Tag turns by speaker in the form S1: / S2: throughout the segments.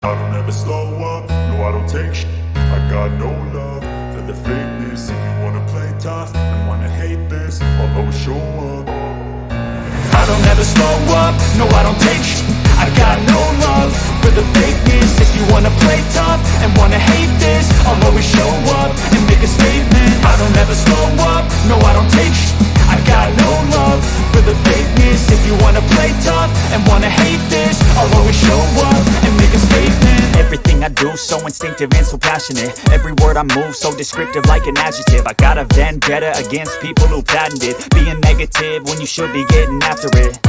S1: I don't ever slow up, no I don't take shit. I got no love for the fakeness. If you wanna play tough and wanna hate this, I'll always show up. I don't ever slow up, no I don't take shit. I got no love for the fakeness. If you wanna play tough and wanna hate this, I'll always show up and make a statement. I don't ever slow up, no I don't take shit. I got no love for the fakeness. If you wanna play tough and wanna hate this, I'll always show up and make a statement.
S2: Everything I do so instinctive and so passionate. Every word I move so descriptive like an adjective. I got a vendetta against people who patented being negative when you should be getting after it.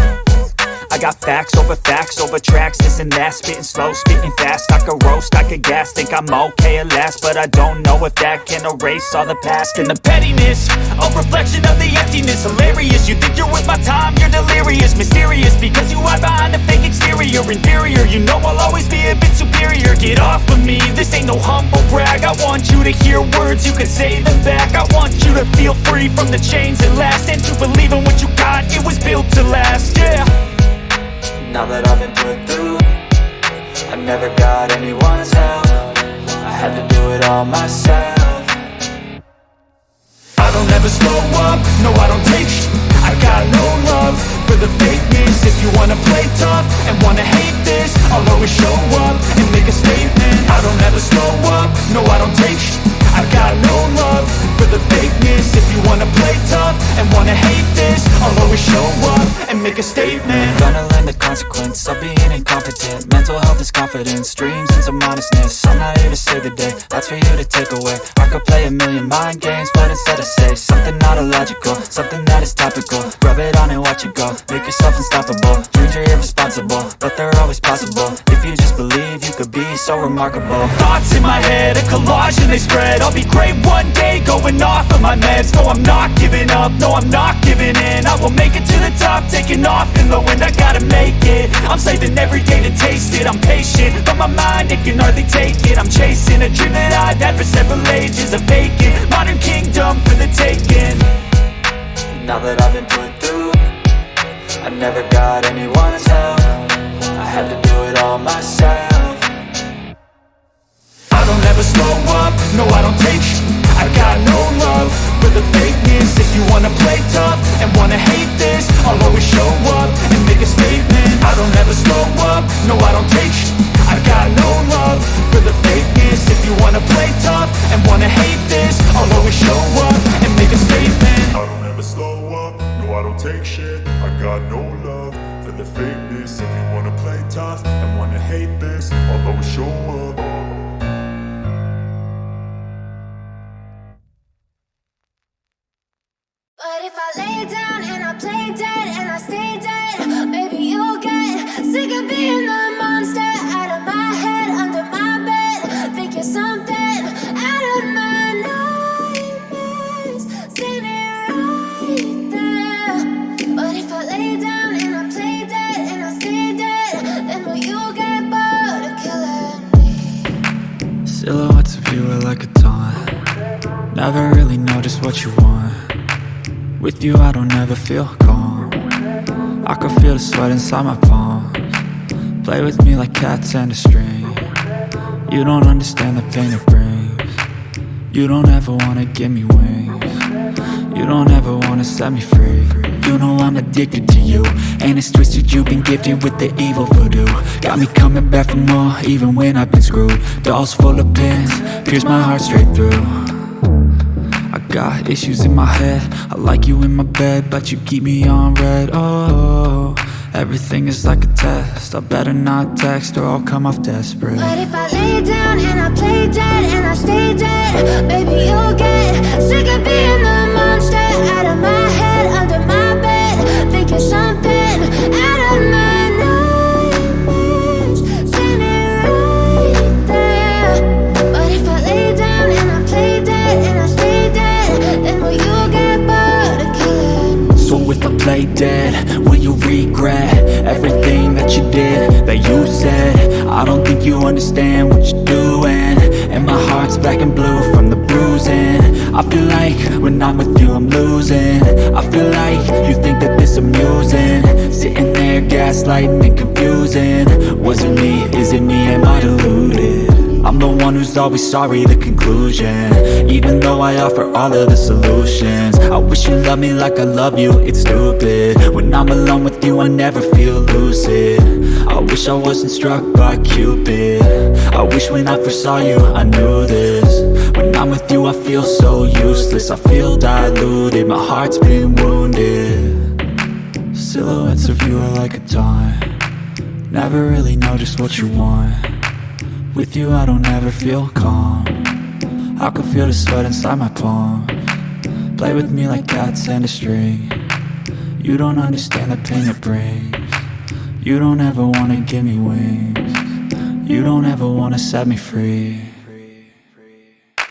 S2: I got facts over tracks, this and that. Spitting slow, spitting fast. I could roast, I could gas. Think I'm okay at last, but I don't know if that can erase all the past. And the pettiness, a reflection of the emptiness. Hilarious, you think you're worth my time, you're delirious. Mysterious, because you hide behind a fake exterior. Inferior, you know I'll always be a bit superior. Get off of me, this ain't no humble brag. I want you to hear words, you can say them back. I want you to feel free from the chains that last, and to believe in what you got, it was built to last, yeah.
S3: Now that I've been put through, I never got anyone's help. I had to do it all myself.
S1: I don't ever slow up, no I don't take shit. I got no love for the fakeness. If you wanna play tough and wanna hate this, I'll always show up and make a statement. I don't ever slow up, no I don't take shit. I got no love for the fakeness. If you wanna play tough and wanna hate this, I'll always show up and make a statement.
S3: Gonna learn the consequence of being incompetent. Mental health is confidence, dreams and some honestness. I'm not here to save the day, that's for you to take away. I could play a million mind games, but instead I say something not illogical, something that is topical. Rub it on and watch it go, make yourself unstoppable. Dreams are irresponsible, but they're always possible. If you just believe, you could be so remarkable.
S2: Thoughts in my head, a collage and they spread. I'll be great one day, going off of my meds. No, I'm not giving up, no, I'm not giving in. I will make it to the top, taking off in the wind. I gotta make it, I'm saving every day to taste it. I'm patient, but my mind, it can hardly take it. I'm chasing a dream that I've had for several ages. A vacant, modern kingdom for the taking.
S3: Now that I've been put through, I never got anyone's help. I had to do it all myself.
S1: I don't ever slow up, no I don't take shit. I got no love for the fakeness. If you wanna play tough and wanna hate this, I'll always show up and make a statement. I don't ever slow up, no I don't take shit. I got no love for the fakeness. If you wanna play tough and wanna hate this, I'll always show up and make a statement. I don't ever slow up, no I don't take shit. I got no love for the fakeness. If you wanna play tough and wanna hate this, I'll always show up.
S4: But if I lay down and I play dead and I stay dead, maybe you'll get sick of being the monster out of my head, under my bed. Think you're something out of my nightmares, standing right there. But if I lay down and I play dead and I stay dead, then will you get bored of killing me?
S3: Silhouettes of you are like a taunt. Never really know just what you want. With you I don't ever feel calm. I can feel the sweat inside my palms. Play with me like cats and a string. You don't understand the pain it brings. You don't ever wanna give me wings. You don't ever wanna set me free. You know I'm addicted to you, and it's twisted, you've been gifted with the evil voodoo. Got me coming back for more, even when I've been screwed. Dolls full of pins, pierce my heart straight through. I got issues in my head, I like you in my bed, but you keep me on red. Oh, everything is like a test. I better not text or I'll come off desperate.
S4: But if I lay down and I play dead and I stay dead, maybe you'll get sick of being the monster out of my head, under my bed. Think you're something out of my nightmares, standing right there. But if I lay down and I play dead and I stay dead, then will you get bored of killing me?
S3: So if I play dead, will you regret everything that you did, that you said? I don't think you understand what you're doing, and my heart's black and blue from the bruising. I feel like when I'm with you I'm losing. I feel like you think that this amusing. Sitting there gaslighting and confusing. Was it me? Is it me? Am I deluded? I'm the one who's always sorry, the conclusion. Even though I offer all of the solutions. I wish you loved me like I love you, it's stupid. When I'm alone with you I never feel lucid. I wish I wasn't struck by Cupid. I wish when I first saw you I knew this. When I'm with you I feel so useless. I feel diluted, my heart's been wounded. Silhouettes of you are like a taunt. Never really know just what you want. With you I don't ever feel calm. I can feel the sweat inside my palms. Play with me like cats and a string. You don't understand the pain it brings. You don't ever wanna give me wings. You don't ever wanna set me free.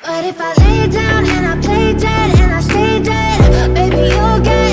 S4: But if I lay down and I play dead and I stay dead, baby you'll get